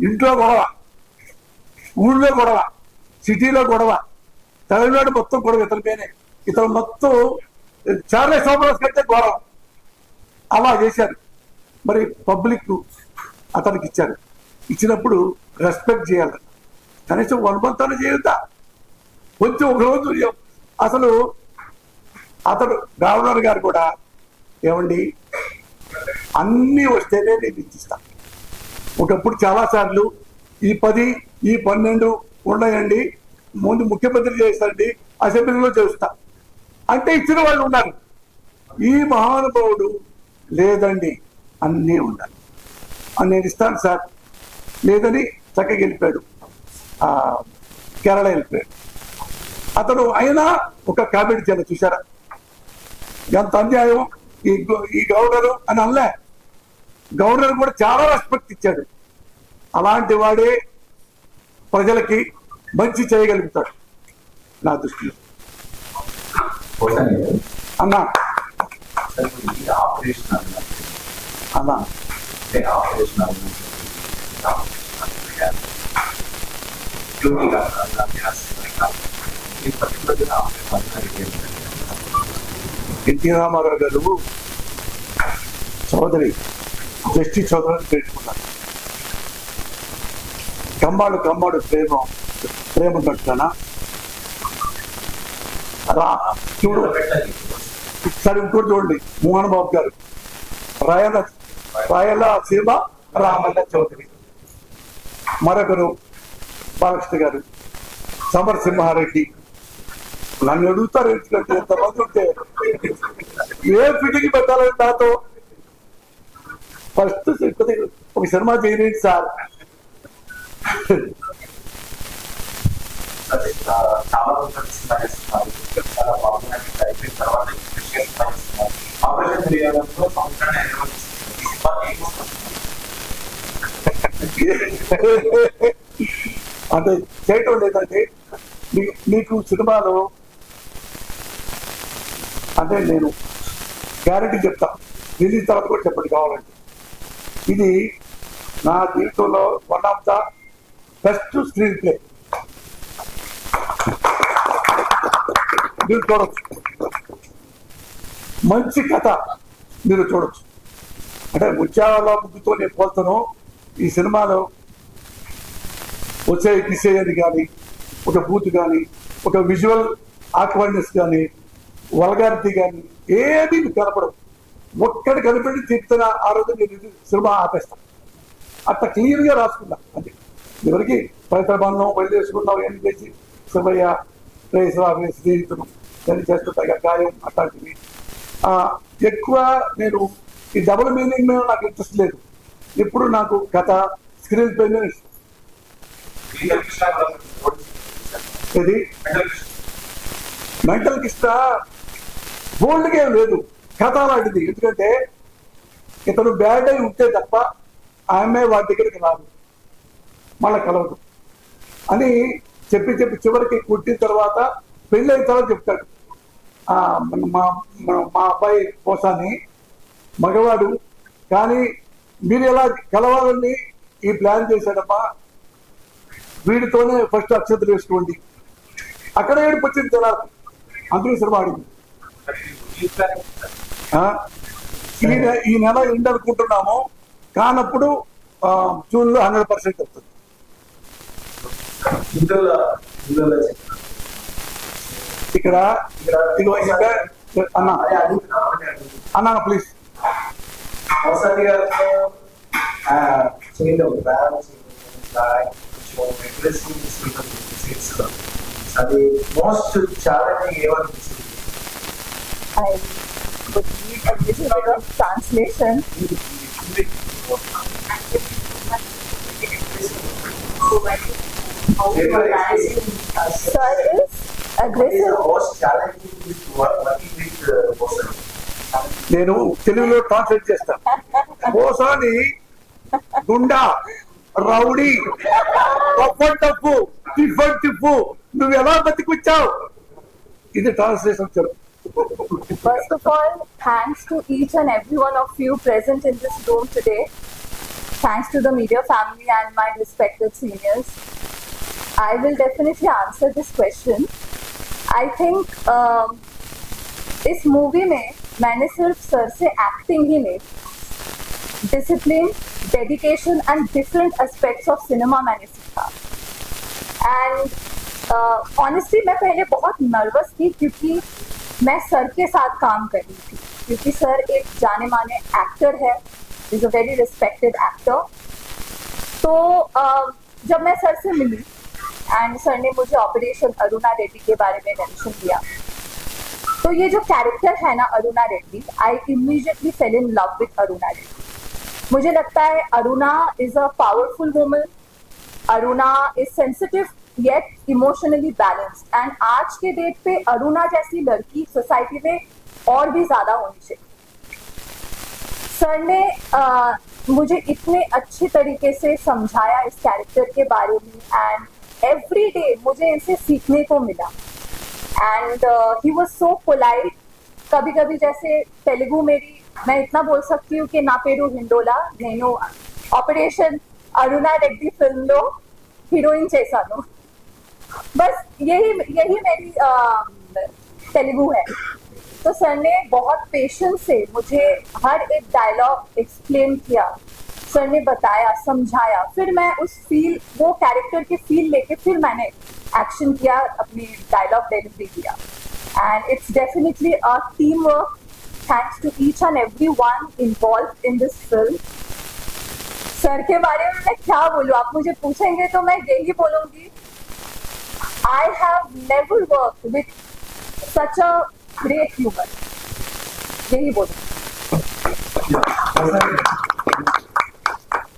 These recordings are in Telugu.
ఇంట్లో గొడవ, ఊళ్ళో గొడవ, సిటీలో గొడవ, తమిళనాడు మొత్తం గొడవ ఇతనిపైనే. ఇతను మొత్తం చార్లెస్ సోమరాజ్ కంటే గొడవ. అలా చేశారు. మరి పబ్లిక్ అతనికి ఇచ్చారు. ఇచ్చినప్పుడు రెస్పెక్ట్ చేయాలి. కనీసం 1 month అని చేయుతా, కొంచెం ఒక రోజు. అసలు అతడు గవర్నర్ గారు కూడా ఏమండి అన్నీ వస్తేనే నేను ఇచ్చిస్తాను. ఒకప్పుడు చాలాసార్లు ఈ 10 ఈ 12 ఉన్నాయండి, ముందు ముఖ్యమంత్రి చేస్తాండి, అసెంబ్లీలో చేస్తా అంటే ఇచ్చిన వాళ్ళు ఉన్నారు. ఈ మహానుభావుడు లేదండి అన్నీ ఉండాలి, నేను ఇస్తాను సార్ లేదని చక్కగా వెళ్ళిపోయాడు, కేరళ వెళ్ళిపోయాడు. అతను అయినా ఒక కామెంట్ చేయాలి, చూసారా ఎంత అన్యాయం ఈ గవర్నరు అని అనలే. గవర్నర్ కూడా చాలా రెస్పెక్ట్ ఇచ్చాడు. అలాంటి వాడే ప్రజలకి మంచి చేయగలుగుతాడు నా దృష్టిలో. అన్నా అన్నా ఎన్టీ రామారావు గారు చౌదరి జస్టిస్ చౌదరిని పెట్టుకున్నారు. కమ్మాడు కమ్మాడు ప్రేమ కట్టానా చూడు. సరే ఇంకోటి చూడండి, మోహన్ బాబు గారు రాయలసీమ రామన్న చౌదరి, మరొకరు బాలకృష్ణ గారు, సమరసింహారెడ్డి. నన్ను అడుగుతారు ఎందుకంటే ఎంతమంది ఉంటే ఏ ఫిటింగ్ పెట్టాలని నాతో ఫస్ట్ ఒక సినిమా చేయలేదు సార్. అంటే చేయటం లేదంటే మీకు సినిమాలో అంటే నేను గ్యారెంటీ చెప్తా, రిలీజ్ తర్వాత కూడా చెప్పండి కావాలంటే. ఇది నా జీవితంలో 1 of the best screen play. మీరు చూడొచ్చు, మంచి కథ మీరు చూడొచ్చు. అంటే ముత్యాల ముగ్గుతో నేను పోతాను. ఈ సినిమాలో వచ్చే కిసేయని కానీ, ఒక బూత్ కానీ, ఒక విజువల్ ఆక్వర్డ్నెస్ కానీ, వల్గారిటీ కానీ ఏది కనపడదు. ఒక్కడి కనిపెట్టి తీర్చిన ఆ రోజు నేను సినిమా ఆపేస్తాను. అట్లా క్లియర్గా రాసుకున్నా. అంటే ఎవరికి పరితబంధం వదిలేసుకున్నాం ఏం చేసి శివయ్య ప్రేసరామే స్నేహితులు దాన్ని చేస్తుంటా గాయం అట్లాంటివి. ఎక్కువ నేను ఈ డబుల్ మీనింగ్ మీద నాకు ఇంట్రెస్ట్ లేదు. ఇప్పుడు నాకు కథ స్క్రీన్ పై మీద ఇష్టం. ఇది మెంటల్ కిష్ట బోల్డ్గా ఏం లేదు, కథ లాంటిది. ఎందుకంటే ఇతను బ్యాడ్ అయి ఉంటే తప్ప ఆమె వాటి దగ్గరికి రాదు, మళ్ళీ కలవదు అని చెప్పి చివరికి కుట్టిన తర్వాత పెళ్ళి అయిన తర్వాత చెప్తాడు. మా అబ్బాయి కోసాన్ని మగవాడు కానీ మీరు ఎలా కలవాలని ఈ ప్లాన్ చేశాడమ్మా, వీడితోనే ఫస్ట్ అక్షంతలు వేసుకోండి. అక్కడ ఏడుపు వచ్చింది తర్వాత, అందుకే సినిమా ఆడింది. ఈ నెల ఎండ్ అనుకుంటున్నాము, కానప్పుడు జూన్లో 100% వస్తుంది. ఇక్కడ అన్నా ప్లీజ్ అది మోస్ట్ ఛాలెంజింగ్ ఏమనిపిస్తుంది? I would need a little bit of translation. Sir is aggressive. నేను తెలుగులో ట్రాన్స్లేట్ చేస్తాను. ఓసారి గుండా, రౌడీ, టప్పు, టిఫు నువ్వు ఎలా బతికొచ్చావు, ఇది ట్రాన్స్లేషన్ చెప్పు. First of all, thanks to each and every one of you present in this room today. thanks to the media family and my respected seniors. I will definitely answer this question. I think इस मूवी में मैंने सिर्फ सर से एक्टिंग ही नहीं, discipline, dedication and different aspects of cinema मैंने सीखा. एंड ऑनेस्टली मैं पहले बहुत नर्वस थी क्योंकि मैं सर के साथ काम कर रही थी, क्योंकि सर एक जाने माने एक्टर है, is a very respected actor. तो जब मैं सर से मिली एंड सर ने मुझे ऑपरेशन अरुणा रेड्डी के बारे में मेंशन किया, तो ये जो कैरेक्टर है ना Aruna Reddy, I immediately fail in love with Aruna Reddy. मुझे लगता है Aruna is a powerful woman, Aruna is sensitive yet emotionally balanced, and आज के डेट पे अरुणा जैसी लड़की सोसाइटी में और भी ज्यादा होनी चाहिए. सर ने मुझे इतने अच्छे तरीके से समझाया इस कैरेक्टर के बारे में, एंड एवरी डे मुझे इनसे सीखने को मिला. And he was so polite. कभी कभी जैसे तेलुगु मेरी मैं इतना बोल सकती हूँ कि ना पेरू हिंडोला నేను ऑपरेशन अरुणा रेड्डी फिल्म लो हीरोइन చేశాను. बस यही मेरी तेलुगु है. तो सर ने बहुत पेशेंस से मुझे हर एक डायलॉग एक्सप्लेन किया, सर ने बताया, समझाया. फिर मैं उस फील, वो कैरेक्टर की फील लेके फिर मैंने एक्शन किया, अपनी डायलॉग डिलीवरी किया. And it's definitely a team work. Thanks to each and every one involve in this film. Sir के बारे में मैं क्या बोलूँ, आप मुझे पूछेंगे तो मैं यही बोलूंगी, I have never work with such a great human. यही बोलूँ.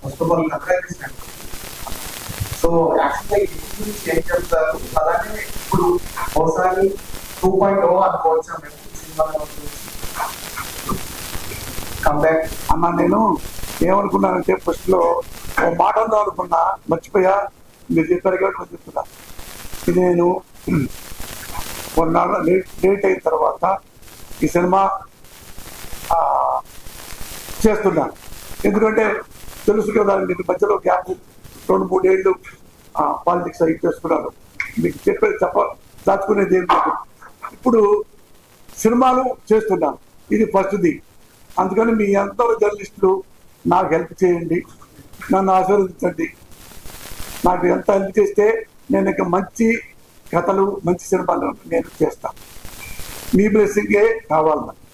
First of all congratulations. So యాక్చువల్గా ఈ గురించి ఏం చెప్తారు, అలానే ఇప్పుడు ఒకసారి 2.0 అనుకోవచ్చా మేము సినిమాలో కంబ్యాక్? అన్న నేను ఏమనుకున్నానంటే ఫస్ట్ లో ఓ మాట ఉందో అనుకున్నా, మర్చిపోయా. మీరు చెప్పారు కాబట్టి నేను చెప్తున్నా. ఇది నేను కొన్నాళ్ళ లేట్ అయిన తర్వాత ఈ సినిమా చేస్తున్నాను. ఎందుకంటే తెలుసు కదా, మీరు మధ్యలో గ్యాప్ 2-3 ఏళ్ళు పాలిటిక్స్ అవి చేసుకున్నాను. మీకు దాచుకునేది ఏం లేదు. ఇప్పుడు సినిమాలు చేస్తున్నాను, ఇది ఫస్ట్ది. అందుకని మీ అందరూ జర్నలిస్టులు నాకు హెల్ప్ చేయండి, నన్ను ఆశీర్వదించండి. నాకు ఎంత హెల్ప్ చేస్తే నేను ఇంకా మంచి కథలు, మంచి సినిమాలు నేను చేస్తాను. మీ బ్లెస్సింగే కావాలి నాకు.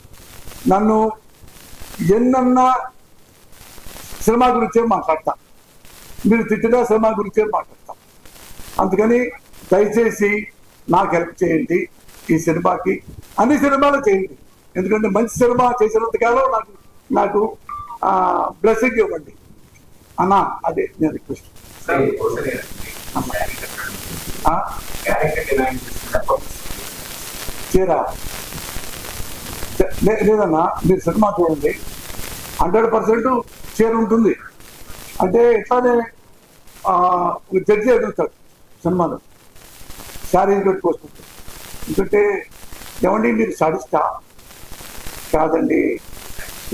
నన్ను ఎన్నన్నా సినిమా గురించే మాట్లాడతా, మీరు తిట్టినా సినిమా గురించే మాట్లాడతా. అందుకని దయచేసి నాకు హెల్ప్ చేయండి. ఈ సినిమాకి అన్ని సినిమాలు చేయండి, ఎందుకంటే మంచి సినిమా చేసినంతకాలం నాకు బ్లెస్సింగ్ ఇవ్వండి అన్న. అదే నేను రిక్వెస్ట్. చీరా లేదన్నా, మీరు సినిమా చూడండి, 100% చీర ఉంటుంది. అంటే ఎట్లానే జడ్జి అడుగుతాడు సినిమాలో, శారీ కట్టుకొస్తుంటాడు. ఎందుకంటే ఏమండి మీరు సాధిస్తా? కాదండి,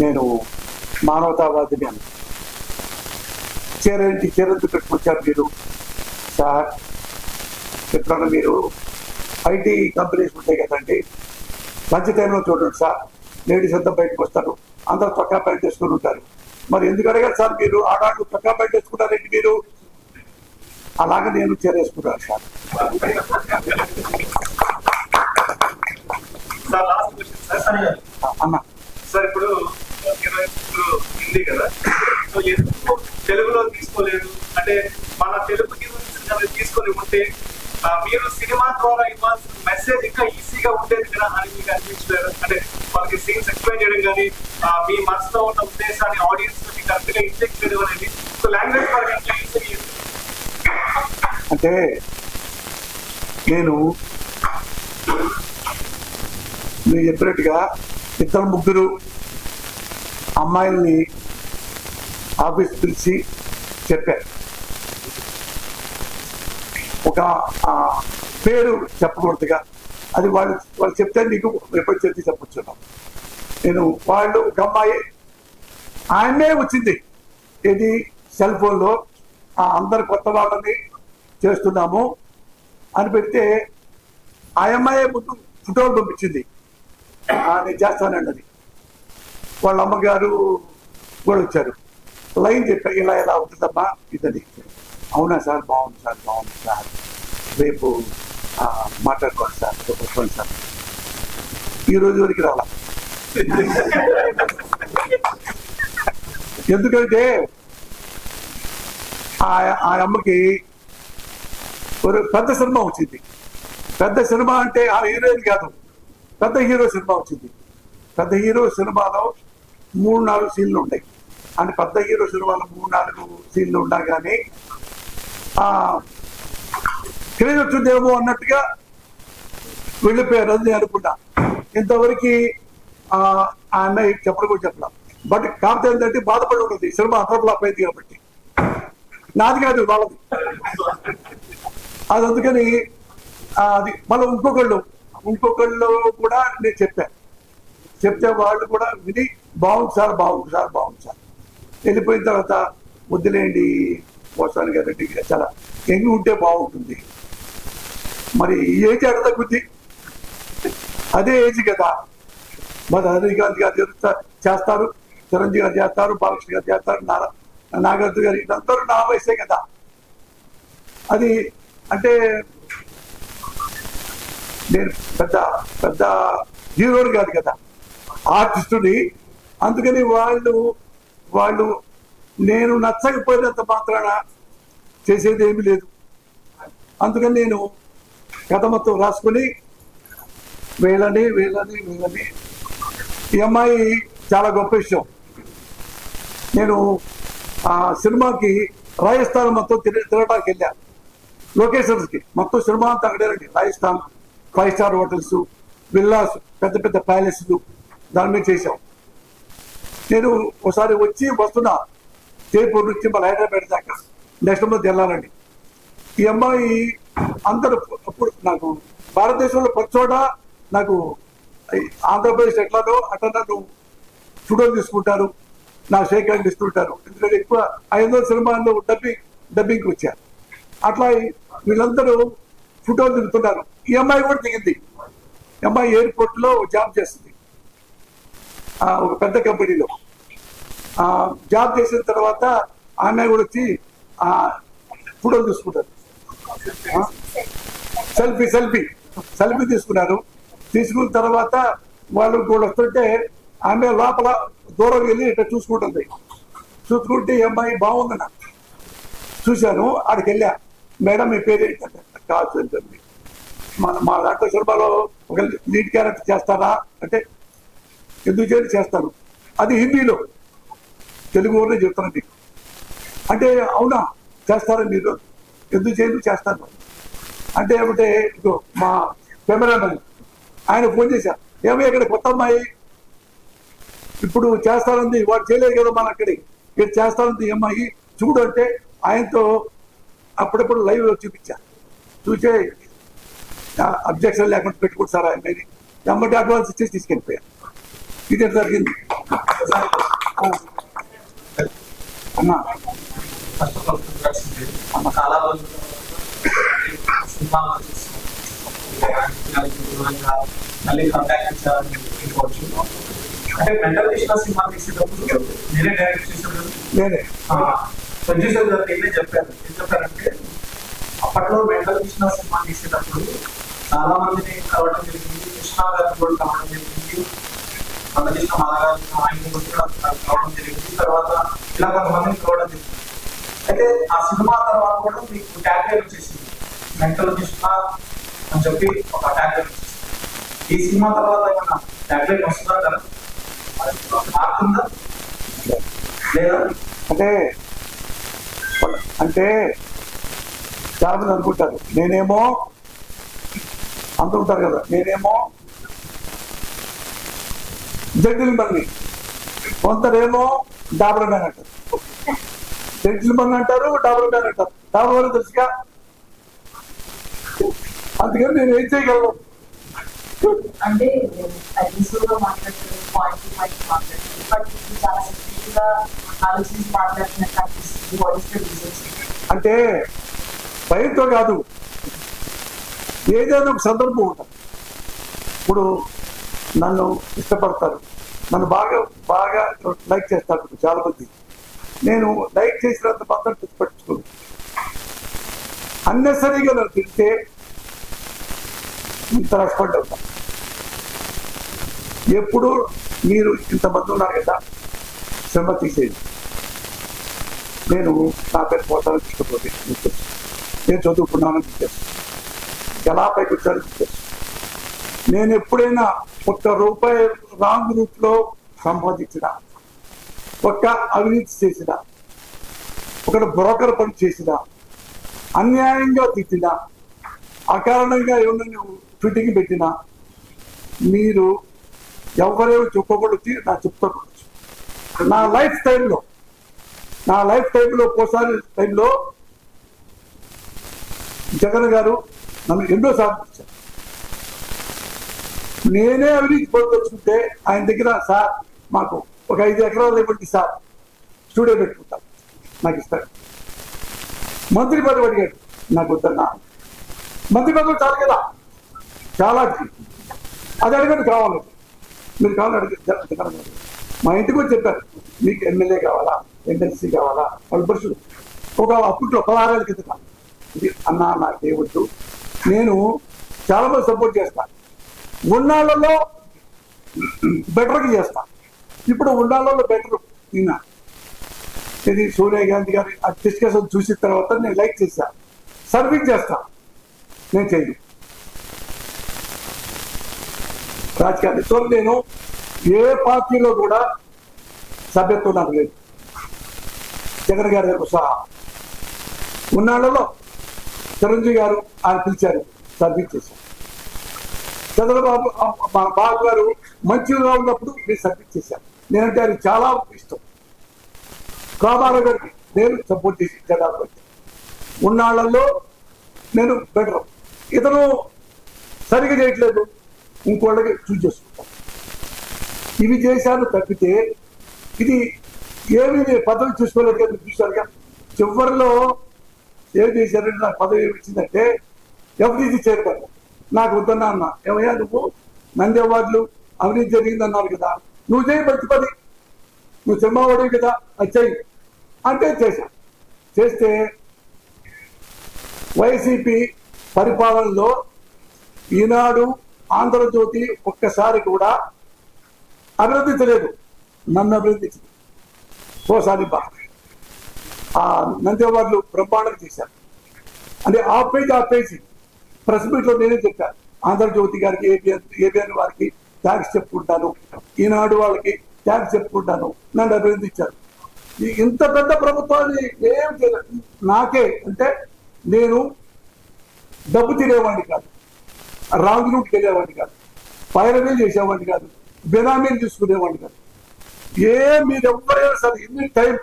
నేను మానవతావాదిని అన్న. చీర ఏంటి, చీర ఎందుకు పెట్టుకొచ్చారు మీరు? సార్ ఎప్పుడన్నా మీరు ఐటీ కంపెనీస్ ఉంటాయి కదండి, లంచ్ టైంలో చూడండి సార్, లేడీస్ అంతా బయటకు వస్తారు, అందరూ చొక్కా ప్యాంట్ వేసుకుని ఉంటారు. మరి ఎందుకు అడగారు సార్, మీరు ఆడాళ్ళు చొక్కా ప్యాంట్ వేసుకుంటారేంటి మీరు? అలాగే నేను చీర వేసుకుంటాను సార్. అన్న సార్ ఇప్పుడు హిందీ కదా, సో తెలుగులో తీసుకోలేదు అంటే మన తెలుగు తీసుకొని ఉంటే మీరు సినిమా ద్వారా ఇవ్వాల్సిన మెసేజ్ ఇంకా ఈజీగా ఉండేది కదా అని మీకు అనిపించలేదు? అంటే వాళ్ళకి సీన్స్ ఎక్స్ప్లెయిన్ చేయడం కానీ మీ మనసులో ఉన్న ఉద్దేశాన్ని ఆడియన్స్ మీకు కరెక్ట్ గా ఇంజెక్ట్ చేయడం అనేది, సో లాంగ్వేజ్ పరంగా ఇంకా ఈజీగా. అంటే నేను మీరు చెప్పినట్టుగా 2-3 అమ్మాయిల్ని ఆఫీస్ పిలిచి చెప్పారు. ఒక పేరు చెప్పకూడదుగా, అది వాళ్ళు చెప్తే మీకు ఎప్పుడు చెప్పి చెప్పొచ్చు. నేను వాళ్ళు ఒక అమ్మాయి ఆయనే వచ్చింది, ఏది సెల్ ఫోన్లో అందరు కొత్త వాళ్ళని చేస్తున్నాము అని పెడితే ఆ అమ్మాయి ముందు ఫోటోలు పంపించింది, నేను చేస్తానండి అది. వాళ్ళ అమ్మగారు కూడా వచ్చారు, లైన్ చెప్పా ఇలా ఎలా అవుతుందమ్మా ఇదని. అవునా సార్, బాగుంది సార్, బాగుంది సార్, రేపు మాట్లాడుకోండి సార్, చెప్పండి సార్. ఈ రోజు వరకు రాలా. ఎందుకంటే ఆ అమ్మకి ఒక పెద్ద సినిమా వచ్చింది. పెద్ద సినిమా అంటే ఆ హీరోయిన్ కాదు, పెద్ద హీరో సినిమా వచ్చింది. పెద్ద హీరో సినిమాలో 3-4 సీన్లు ఉంటాయి. అంటే పెద్ద హీరో సినిమాలో 3-4 సీన్లు ఉన్నా కానీ క్రేజ్ వచ్చిందేమో అన్నట్టుగా వెళ్ళిపోయారు. అది నేను అనుకున్నా. ఇంతవరకు ఆ అమ్మాయి చెప్పడం కూడా చెప్పలేం. బట్ కాకపోతే ఏంటంటే బాధపడి ఉంటుంది, సినిమా అంతా ఫ్లాప్ అయింది కాబట్టి. నాది కాదు, వాళ్ళది. అది అందుకని అది మళ్ళీ ఇంకొకళ్ళు కూడా నేను చెప్తే వాళ్ళు కూడా విని బాగుంది సార్, బాగుంది సార్, బాగుంది సార్. వెళ్ళిపోయిన తర్వాత వద్దులేండి పోసాని గారండి, చాలా ఎంగి ఉంటే బాగుంటుంది. మరి ఈ ఏజ్ అడత బుద్ధి అదే ఏజ్ కదా. మరి రజనీకాంత్ గారు చేస్తారు, చిరంజీవి గారు చేస్తారు, బాలకృష్ణ గారు చేస్తారు, నాగార్జున గారు, ఇదందరూ నా వయసే కదా. అది అంటే నేను పెద్ద హీరోని కాదు కదా, ఆర్టిస్టుని. అందుకని వాళ్ళు నేను నచ్చకపోయినంత మాత్రాన చేసేది ఏమీ లేదు. అందుకని నేను కథ మొత్తం రాసుకుని వీళ్ళని ఈ అమ్మాయి చాలా గొప్ప విషయం. నేను ఆ సినిమాకి రాజస్థాన్ మొత్తం తిరగడానికి వెళ్ళాను, లొకేషన్స్కి. మొత్తం సినిమా అంతా అక్కడేనండి. రాజస్థాన్ 5 స్టార్ హోటల్స్, విల్లాస్, పెద్ద ప్యాలెస్లు, దాని మీద చేశాం. నేను ఒకసారి వస్తున్నా జైపూర్ నుంచి మళ్ళీ హైదరాబాద్ దాకా, నెక్స్ట్ మంత్ వెళ్ళాలండి. ఈ అమ్మాయి అందరూ అప్పుడు నాకు భారతదేశంలో ప్రతి చోట నాకు ఆంధ్రప్రదేశ్ ఎట్లానో అట్లా నన్ను ఫోటోలు తీసుకుంటారు, నా షేక్ హ్యాండ్ ఇస్తుంటారు. ఎందుకంటే ఎక్కువ 500 సినిమాల్లో డబ్బింగ్కి వచ్చారు. అట్లా వీళ్ళందరూ ఫోటోలు దిగుతున్నారు. ఈ అమ్మాయి కూడా దిగింది. ఈ అమ్మాయి ఎయిర్పోర్ట్లో జాబ్ చేస్తుంది, ఒక పెద్ద కంపెనీలో జాబ్ చేసిన తర్వాత ఆమె కూడా వచ్చి ఫోటోలు తీసుకుంటారు. సెల్ఫీ తీసుకున్నారు. తీసుకున్న తర్వాత వాళ్ళు కూడా వస్తుంటే ఆమె లోపల దూరం వెళ్ళి ఇట్లా చూసుకుంటుంది. చూసుకుంటే ఈ అమ్మాయి బాగుంది, నాకు చూశాను. ఆడికి వెళ్ళా, మేడం మీ పేరు ఏంటంటే కాదు ఏంటండి, మా దాంట్లో సినిమాలో ఒక లీడ్ క్యారెక్టర్ చేస్తారా అంటే ఎందుకు చేస్తాను, అది హిందీలో, తెలుగులోనే చెప్తాను మీకు అంటే. అవునా చేస్తారా మీరు, ఎందుకు చేస్తాను అంటే ఏమంటే ఇదో మా కెమెరామెన్ ఆయన ఫోన్ చేశారు, ఏమో ఇక్కడ కొత్త అమ్మాయి ఇప్పుడు చేస్తానంది, వాడు చేయలేదు కదా మన అక్కడికి, ఇక్కడ చేస్తానంది అమ్మాయి చూడు అంటే ఆయనతో అప్పుడప్పుడు లైవ్ చూపించా. చూసే అబ్జెక్షన్ లేకుండా పెట్టుకుంటు సార్ ఆయన ఎమ్మటి అడ్వాన్స్ ఇచ్చేసి తీసుకెళ్ళిపోయాను. ఇది జరిగింది అన్నా. చాలా రోజులు మళ్ళీ కాంటాక్ట్ ఇచ్చారని అంటే మెంటల్ కృష్ణ సినిమా తీసేటప్పుడు నేనే డైరెక్ట్ చేశాను. ప్రొడ్యూసర్ గారు నేనే చెప్పాను. ఏం చెప్పారంటే అప్పట్లో మెంటల్ కృష్ణ సినిమా తీసేటప్పుడు చాలా మందిని కలవడం జరిగింది, కృష్ణ గారిని కూడా కలవడం జరిగింది, మందకృష్ణ మాధగారిని ఆయన కూడా కలవడం జరిగింది, తర్వాత ఇలా కొంతమందిని కలవడం జరిగింది. అయితే ఆ సినిమా తర్వాత కూడా మీకు ట్యాగ్ లైన్ వచ్చేసింది, మెంటల్ కృష్ణ అని చెప్పి ఒక ట్యాగ్ లైన్ వచ్చేసింది. ఈ సినిమా తర్వాత ఏమన్నా ట్యాగ్ లైన్ వస్తుందా కదా, మారుతుందా లేదా? అంటే చాలా మంది అనుకుంటారు నేనేమో అంటుంటారు కదా, నేనేమో జెంటిల్మన్ని, కొందరేమో డాబర్ మ్యాన్ అంటారు. జెంటిల్మన్ అంటారు, డాబర్ మ్యాన్ అంటారు. డాబర్ మ్యాన్ తెలుసుగా, అందుకని నేను ఏం చేయగలను అంటే ఎపిసోడ్ లో మాట్లాడుతున్నారు, పాయింట్ టు పాయింట్ మాట్లాడుతున్నారు, బట్ చాలా సింపుల్ గా ఆలోచించి మాట్లాడుతున్నట్టు అనిపిస్తుంది. What is the reason? అంటే భయంతో కాదు, ఏదైనా ఒక సందర్భం ఉంటుంది. ఇప్పుడు నన్ను ఇష్టపడతారు, నన్ను బాగా బాగా లైక్ చేస్తారు చాలా మంది. నేను లైక్ చేసినంత మాత్రం పట్టించుకోను. అన్నెసరీగా నన్ను తింటే ఇంత రెస్పాండ్ అవుతాను. ఎప్పుడు మీరు ఇంతమంది ఉన్నారు కదా, శ్రమ తీసేది. నేను నా పేరు పోతాను ఇష్టపోతే నేను చదువుకున్నానని చెప్పేసి, ఎలా పైకి వచ్చానని చెప్పేసి, నేను ఎప్పుడైనా ₹1 రాంగ్ రూట్ లో సంపాదించిన, ఒక్క అవినీతి చేసిన, ఒకటి బ్రోకర్ పని చేసిన, అన్యాయంగా తిట్టిన, అకారణంగా ఏమన్నా ఫిట్టింగ్ పెట్టినా మీరు ఎవరేమో చెప్పకూడదు, నా చెప్తాకూడదు. నా లైఫ్ టైంలో ఒకసారి టైంలో జగన్ గారు నన్ను ఎన్నో సాధించారు. నేనే అవినీతి పొందొచ్చుకుంటే ఆయన దగ్గర, సార్ మాకు ఒక 5 ఎకరాలు ఇవ్వండి సార్, స్టూడియో పెట్టుకుంటాం, నాకు ఇస్తాడు. మంత్రి పదవి అడిగాడు, నాకు వద్దన్నా. మంత్రి పదవి చాలు కదా, చాలా అది అడగండి, కావాలి మీరు కావాలని అడిగారు. మా ఇంటికి వచ్చి చెప్పారు, మీకు ఎమ్మెల్యే కావాలా, ఎమ్మెల్సీ కావాలా, వాళ్ళ పరిస్థితులు ఒక అప్పట్లో 16 ఏళ్ళ కిందట. ఇది అన్నా నాకు ఏవద్దు, నేను చాలా మంది సపోర్ట్ చేస్తాను, ఉన్నాళ్ళలో బెటర్గా చేస్తాను. ఇప్పుడు ఉన్నాళ్ళలో బెటర్ ఈయన ఇది సోనియా గాంధీ గారి ఆ డిస్కషన్ చూసిన తర్వాత నేను లైక్ చేశాను. సర్వీస్ చేస్తాను, నేను చేయను రాజకీయాలతో. నేను ఏ పార్టీలో కూడా సభ్యత్వం నాకు లేదు, జగన్ గారి దగ్గర సహా. ఉన్నాళ్ళలో చిరంజీవి గారు ఆయన పిలిచారు, సర్వీస్ చేశాను. చంద్రబాబు బాబు గారు మంచిగా ఉన్నప్పుడు నేను సర్వీస్ చేశాను. నేనంటే అది చాలా ఇష్టం. రామారావు గారికి నేను సపోర్ట్ చేసి జనాలు ఉన్నాళ్ళల్లో నేను బెటర్. ఇతను సరిగా చేయట్లేదు, ఇంకోళ్ళకి చూసి చేసుకుంటాను. ఇవి చేశాను తప్పితే ఇది ఏమి పదవి చూసుకోలేదు కదా. చూశారుగా చివరిలో ఏం చేశారంటే, నాకు పదవి ఏమి ఇచ్చిందంటే ఎఫ్డీసీ చైర్మన్. నాకు వద్దన్నా అన్నా, ఏమయ్యా నువ్వు నంది అవార్డులు అవినీతి జరిగిందన్నారు కదా, నువ్వు చేయి మంచి పని, నువ్వు సినిమావాడివి కదా, అది చెయ్యి అంటే చేశాను. చేస్తే వైసీపీ పరిపాలనలో ఈనాడు, ఆంధ్రజ్యోతి ఒక్కసారి కూడా అభివృద్ధించలేదు, నన్ను అభివృద్ధించింది. ఓసారి ఆ నంది అవార్డులు బ్రహ్మాండంగా చేశారు. అంటే ఆపేసి ప్రెస్ మీట్లో నేనే చెప్పాను, ఆంధ్రజ్యోతి గారికి, ఏబిఎన్ వారికి థ్యాంక్స్ చెప్పుకుంటాను, ఈనాడు వాళ్ళకి థ్యాంక్స్ చెప్పుకుంటాను, నన్ను అభినందించారు. ఇంత పెద్ద ప్రభుత్వాన్ని ఏం చేయలేదు. నాకే అంటే నేను డబ్బు తినేవాడిని కాదు, రాంగ్ రూట్కి వెళ్ళేవాడిని కాదు, పైరవీ చేసేవాడిని కాదు, బెనామీలు తీసుకునేవాడిని కాదు. మీరు ఎవరైనా సరే ఎన్ని టైం,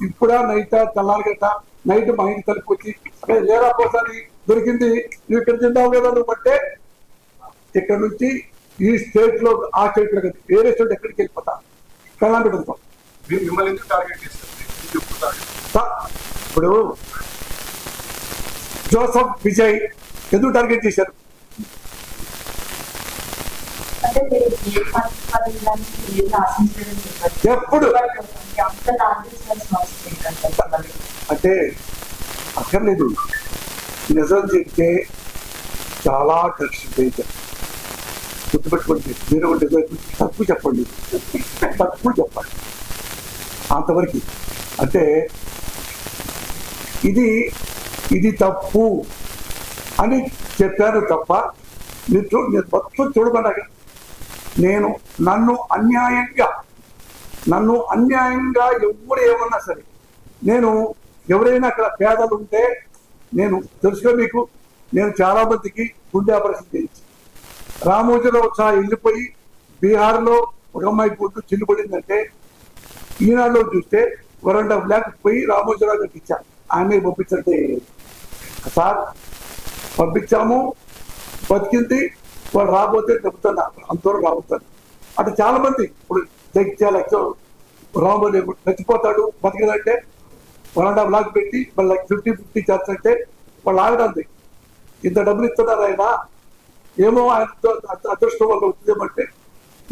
ఇప్పుడా నైటా తెల్లారగట్ట, నైట్ మా ఇంటి తలుపు వచ్చి లేదా ఒకసారి దొరికింది, నువ్వు ఇక్కడ తింటావు కదా నువ్వు అంటే, ఇక్కడ నుంచి ఈ స్టేట్ లో ఆ స్టేట్ లో కదా వేరే స్టేట్ ఎక్కడికి వెళ్ళిపోతా, కళ్ళ పెట్టుకుంటాం. మిమ్మల్ని ఎందుకు టార్గెట్ చేస్తారు? ఇప్పుడు జోసఫ్ విజయ్ ఎందుకు టార్గెట్ చేశారు? అంటే మీరు ఏ పార్టీ పదవిదానికి ఏది ఆశించలేదని చెప్పారు. ఎప్పుడు అంత టార్గెట్స్ అవసరం అంటే అక్కర్లేదు. నిజం చెప్తే చాలా టెన్షన్ చేయించారు. గుర్తుపెట్టుకోండి, మీరు తప్పు చెప్పండి, తప్పు చెప్పండి అంతవరకు. అంటే ఇది తప్పు అని చెప్పాను తప్ప మీరు మొత్తం చూడకుండా నన్ను అన్యాయంగా ఎవరు ఏమన్నా సరే, ఎవరైనా అక్కడ పేదలు ఉంటే నేను తెలుసుగా మీకు, నేను చాలా మందికి గుండె ఆపరేషన్ చేయించి, రామోజీలో ఒకసారి వెళ్ళిపోయి బీహార్లో ఒక అమ్మాయి గుడ్డు చిల్లుపడిందంటే ఈనాడులో చూస్తే 1.5 lakh పోయి రామోజీరావు గారికి ఇచ్చాను. ఆమె పంపించంటే సార్ పంపించాము, బతికింది, వాళ్ళు రాబోతే చెబుతున్నారు, అంతవరకు రాబోతారు. అంటే చాలా మంది ఇప్పుడు జగిత్యాల రామోజీ చచ్చిపోతాడు, బతికిందంటే 1.5 lakh పెట్టి మళ్ళీ 50-50 చేస్తుంటే వాళ్ళు ఆగడంది ఇంత డబ్బులు ఇస్తున్నారు ఆయన, ఏమో ఆయన అదృష్టం వల్ల వచ్చిందేమంటే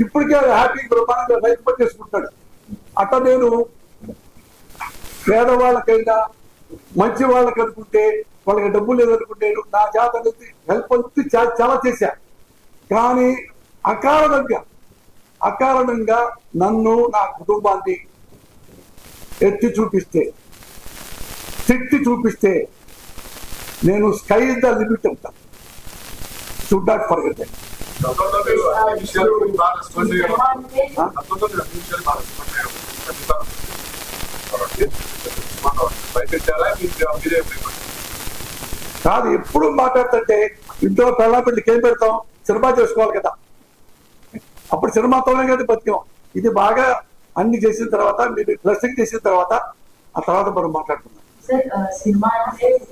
ఇప్పటికే హ్యాపీ బ్రహ్మాండంగా రైతు పని చేసుకుంటాడు. అట్లా నేను పేదవాళ్ళకైనా మంచి వాళ్ళకి అనుకుంటే వాళ్ళకి డబ్బు లేదనుకుంటే నా జాత అనేది హెల్ప్ అంతా చాలా చేశా. కానీ అకారణంగా నన్ను నా కుటుంబాన్ని ఎత్తి చూపిస్తే, తిట్టి చూపిస్తే నేను స్కై ఇస్ ద లిమిట్ అవుతాను. Should not forget that. గతంలో మీరు అన్ని విషయాల గురించి బాగా రెస్పాండ్ అయ్యారు. గతంలో మీరు అన్ని విషయాలు బాగా రెస్పాండ్ అయ్యారు. కాబట్టి భయపెట్టారా మీరే కాదు, ఎప్పుడు మాట్లాడుతుంటే ఇంట్లో పెళ్ళాపెళ్ళికి ఏం పెడతాం, సినిమా చేసుకోవాలి కదా, అప్పుడు సినిమాతోనే కదా బతికాం. ఇది బాగా అన్ని చేసిన తర్వాత, మీరు బ్లెస్సింగ్ చేసిన తర్వాత ఆ తర్వాత మనం మాట్లాడుకుందాం. సార్ సినిమా అంటే